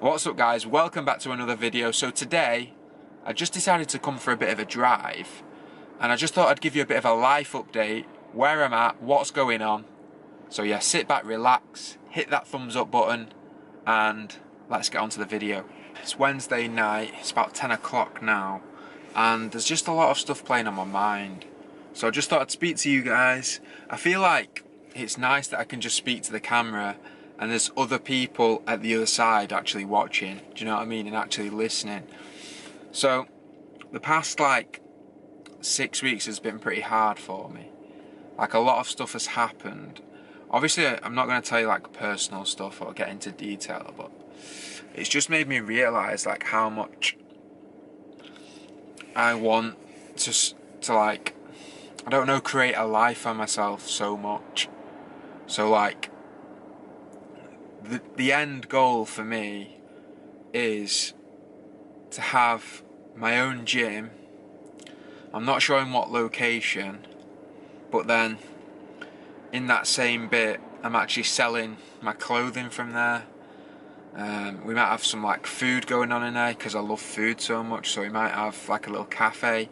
What's up guys, welcome back to another video. So today I just decided to come for a bit of a drive and I just thought I'd give you a bit of a life update, where I'm at, what's going on. So yeah, sit back, relax, hit that thumbs up button and let's get on to the video. It's Wednesday night, it's about 10 o'clock now and there's just a lot of stuff playing on my mind. So I just thought I'd speak to you guys. I feel like it's nice that I can just speak to the camera and there's other people at the other side actually watching, do you know what I mean, and actually listening. So the past 6 weeks has been pretty hard for me. Like a lot of stuff has happened. Obviously I'm not going to tell you personal stuff or get into detail, but it's just made me realise how much I want to I don't know, create a life for myself so much. So the end goal for me is to have my own gym. I'm not sure in what location, but then in that same bit I'm actually selling my clothing from there. We might have some food going on in there because I love food so much, so we might have a little cafe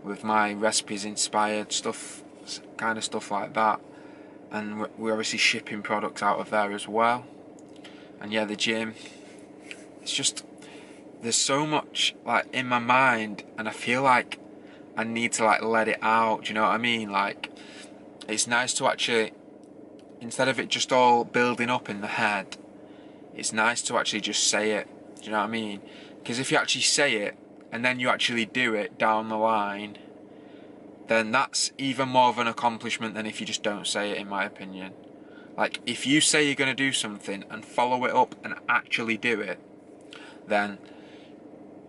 with my recipes inspired stuff, kind of stuff like that, and we're obviously shipping products out of there as well. And yeah, the gym, it's just, there's so much in my mind and I feel like I need to let it out, do you know what I mean? It's nice to actually, instead of it just all building up in the head, it's nice to actually just say it, do you know what I mean? Because if you actually say it and then you actually do it down the line, then that's even more of an accomplishment than if you just don't say it, in my opinion. If you say you're going to do something and follow it up and actually do it, then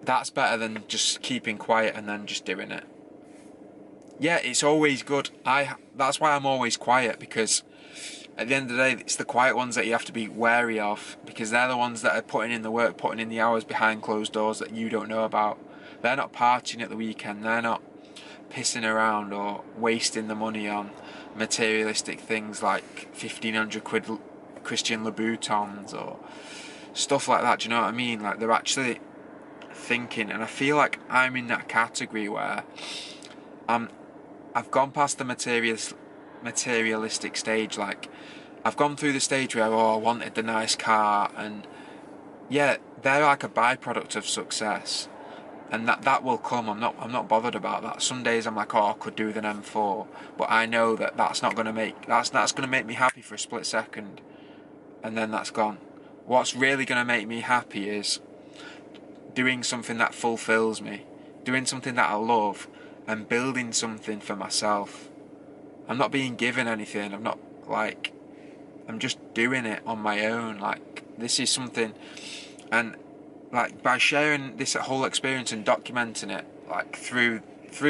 that's better than just keeping quiet and then just doing it. Yeah, it's always good. That's why I'm always quiet, because at the end of the day, it's the quiet ones that you have to be wary of, because they're the ones that are putting in the work, putting in the hours behind closed doors that you don't know about. They're not partying at the weekend, they're not pissing around or wasting the money on materialistic things like 1,500 quid Christian Louboutins or stuff like that, do you know what I mean? They're actually thinking, and I feel like I'm in that category where I've gone past the materialistic stage. I've gone through the stage where I wanted the nice car, and yeah, they're a byproduct of success, and that will come. I'm not bothered about that. Some days I'm I could do with an M4, but I know that's going to make me happy for a split second, and then that's gone. What's really going to make me happy is doing something that fulfills me, doing something that I love, and building something for myself. I'm not being given anything. I'm just doing it on my own. This is something, and by sharing this whole experience and documenting it through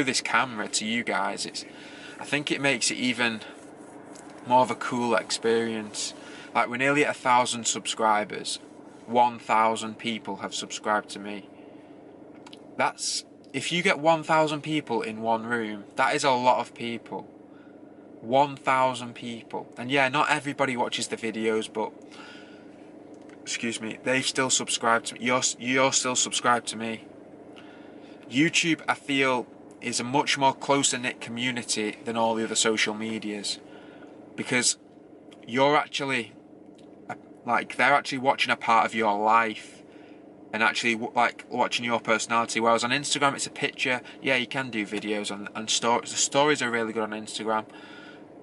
this camera to you guys, I think it makes it even more of a cool experience. We're nearly at 1,000 subscribers. 1,000 people have subscribed to me. If you get 1,000 people in one room, that is a lot of people. 1,000 people. And yeah, not everybody watches the videos, but excuse me, they've still subscribed to me. You're still subscribed to me. YouTube, I feel, is a much more closer knit community than all the other social medias, because you're actually they're actually watching a part of your life and actually watching your personality. Whereas on Instagram it's a picture. Yeah, you can do videos and stories. The stories are really good on Instagram,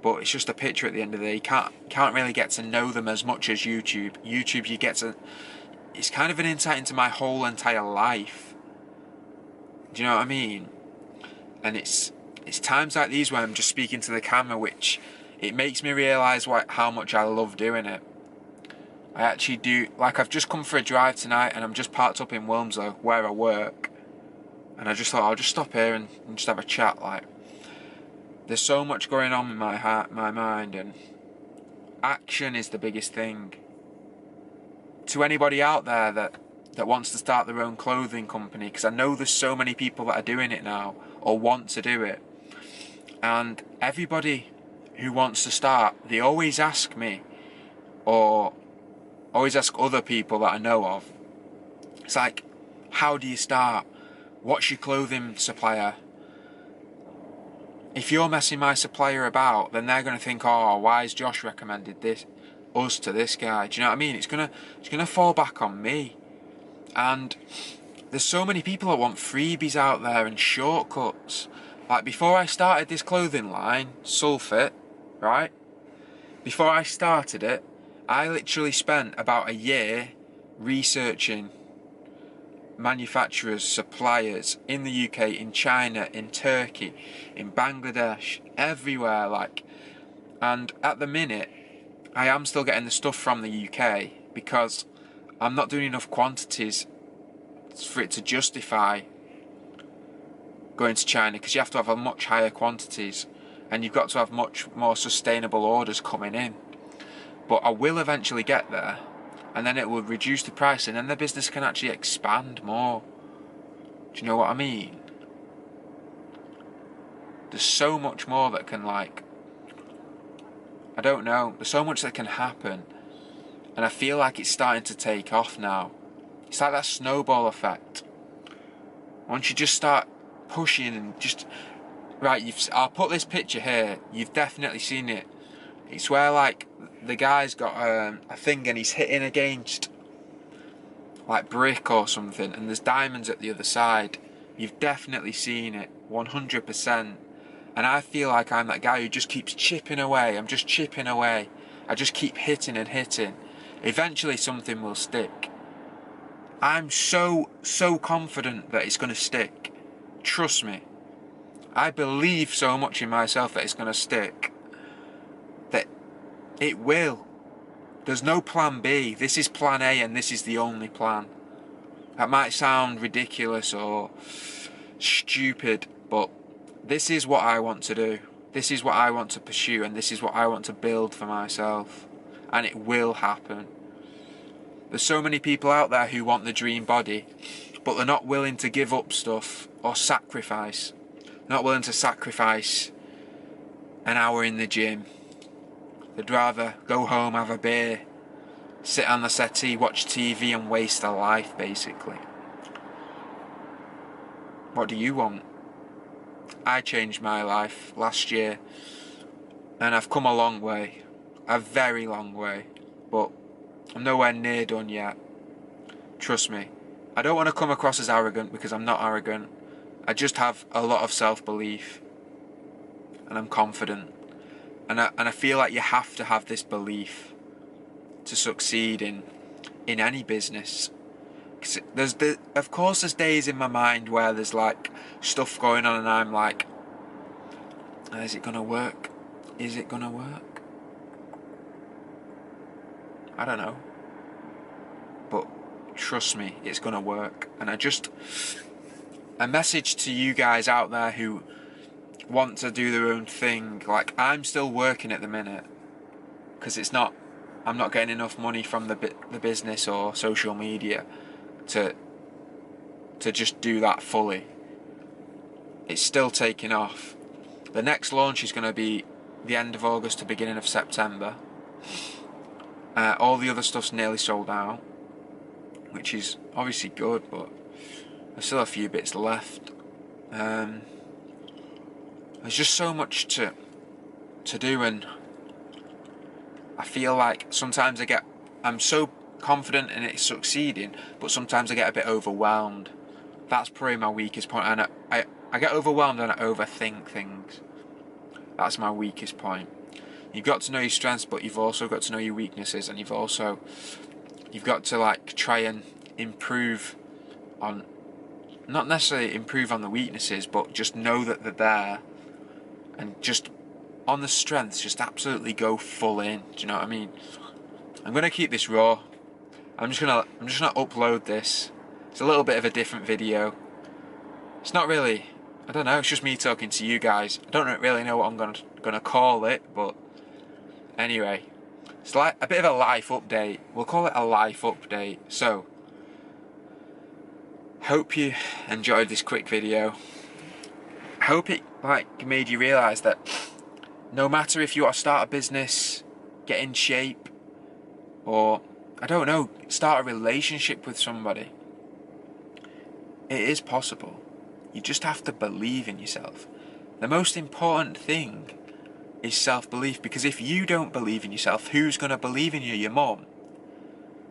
but it's just a picture at the end of the day. You can't really get to know them as much as YouTube. YouTube, it's kind of an insight into my whole entire life. Do you know what I mean? And it's times like these where I'm just speaking to the camera, which it makes me realise how much I love doing it. I actually do. I've just come for a drive tonight and I'm just parked up in Wilmslow where I work, and I just thought I'll just stop here and just have a chat. There's so much going on in my heart, my mind, and action is the biggest thing. To anybody out there that wants to start their own clothing company, because I know there's so many people that are doing it now or want to do it, and everybody who wants to start, they always ask me, or always ask other people that I know of, It's like, how do you start? What's your clothing supplier? If you're messing my supplier about, then they're going to think, oh, why has Josh recommended us to this guy? Do you know what I mean? It's gonna fall back on me. And there's so many people that want freebies out there and shortcuts. Like, before I started this clothing line, Sulfit, right? Before I started it, I literally spent about a year researching manufacturers, suppliers in the UK, in China, in Turkey, in Bangladesh, everywhere, like. And at the minute, I am still getting the stuff from the UK because I'm not doing enough quantities for it to justify going to China, because you have to have a much higher quantities and you've got to have much more sustainable orders coming in. But I will eventually get there, and then it will reduce the price, and then the business can actually expand more. Do you know what I mean? There's so much more that can, like, I don't know, there's so much that can happen, and I feel like it's starting to take off now. It's like that snowball effect. Once you just start pushing and just, right, I'll put this picture here, you've definitely seen it. It's where, like, the guy's got a thing and he's hitting against like brick or something, and there's diamonds at the other side. You've definitely seen it, 100%. And I feel like I'm that guy who just keeps chipping away. I'm just chipping away. I just keep hitting and hitting. Eventually something will stick. I'm so confident that it's going to stick. Trust me. I believe so much in myself that it's going to stick. That it will. There's no plan B. This is plan A, and this is the only plan. That might sound ridiculous or stupid, but this is what I want to do. This is what I want to pursue, and this is what I want to build for myself. And it will happen. There's so many people out there who want the dream body, but they're not willing to give up stuff or sacrifice. Not willing to sacrifice an hour in the gym. They'd rather go home, have a beer, sit on the settee, watch TV and waste their life, basically. What do you want? I changed my life last year, and I've come a long way. A very long way. But I'm nowhere near done yet. Trust me. I don't want to come across as arrogant, because I'm not arrogant. I just have a lot of self-belief. And I'm confident. And I feel like you have to have this belief to succeed in any business. Of course there's days in my mind where there's like stuff going on and I'm like, is it gonna work? Is it gonna work? I don't know. But trust me, it's gonna work. And a message to you guys out there who want to do their own thing. Like, I'm still working at the minute because I'm not getting enough money from the business or social media to just do that fully. It's still taking off. The next launch is going to be the end of August to beginning of September. All the other stuff's nearly sold out, which is obviously good, but there's still a few bits left. There's just so much to do, and I feel like sometimes I'm so confident in it succeeding, but sometimes I get a bit overwhelmed. That's probably my weakest point, and I get overwhelmed and I overthink things. That's my weakest point. You've got to know your strengths, but you've also got to know your weaknesses, and you've got to like try and improve on, not necessarily improve on the weaknesses, but just know that they're there. And just on the strengths, just absolutely go full in. Do you know what I mean? I'm gonna keep this raw. I'm just gonna upload this. It's a little bit of a different video. It's not really, I don't know. It's just me talking to you guys. I don't really know what I'm gonna call it, but anyway, it's like a bit of a life update. We'll call it a life update. So, hope you enjoyed this quick video. I hope it made you realise that no matter if you want to start a business, get in shape, or I don't know, start a relationship with somebody, It is possible. You just have to believe in yourself. The most important thing is self-belief, because if you don't believe in yourself, who's going to believe in you? Your mum?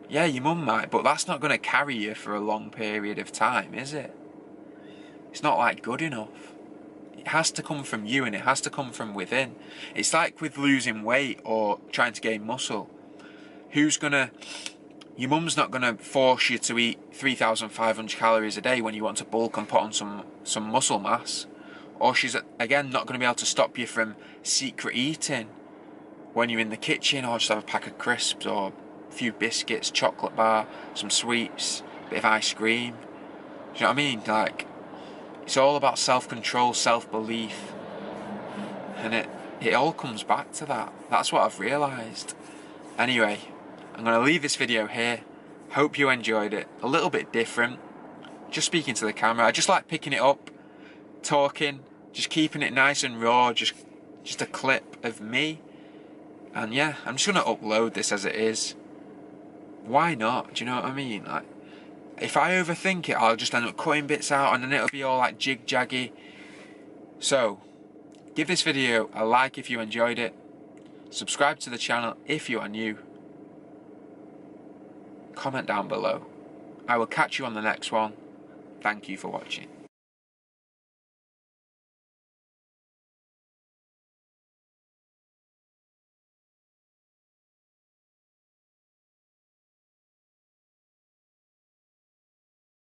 Yeah, your mum might, but that's not going to carry you for a long period of time, is it? It's not like good enough. It has to come from you, and it has to come from within. It's like with losing weight or trying to gain muscle. Your mum's not going to force you to eat 3,500 calories a day when you want to bulk and put on some muscle mass. Or she's, again, not going to be able to stop you from secret eating when you're in the kitchen, or just have a pack of crisps or a few biscuits, chocolate bar, some sweets, a bit of ice cream. Do you know what I mean? Like, it's all about self-control, self-belief. And it all comes back to that. That's what I've realised. Anyway, I'm going to leave this video here. Hope you enjoyed it. A little bit different. Just speaking to the camera. I just like picking it up, talking, just keeping it nice and raw, just a clip of me. And yeah, I'm just going to upload this as it is. Why not? Do you know what I mean? Like, if I overthink it, I'll just end up cutting bits out, and then it'll be all like jig-jaggy. So, give this video a like if you enjoyed it. Subscribe to the channel if you are new. Comment down below. I will catch you on the next one. Thank you for watching.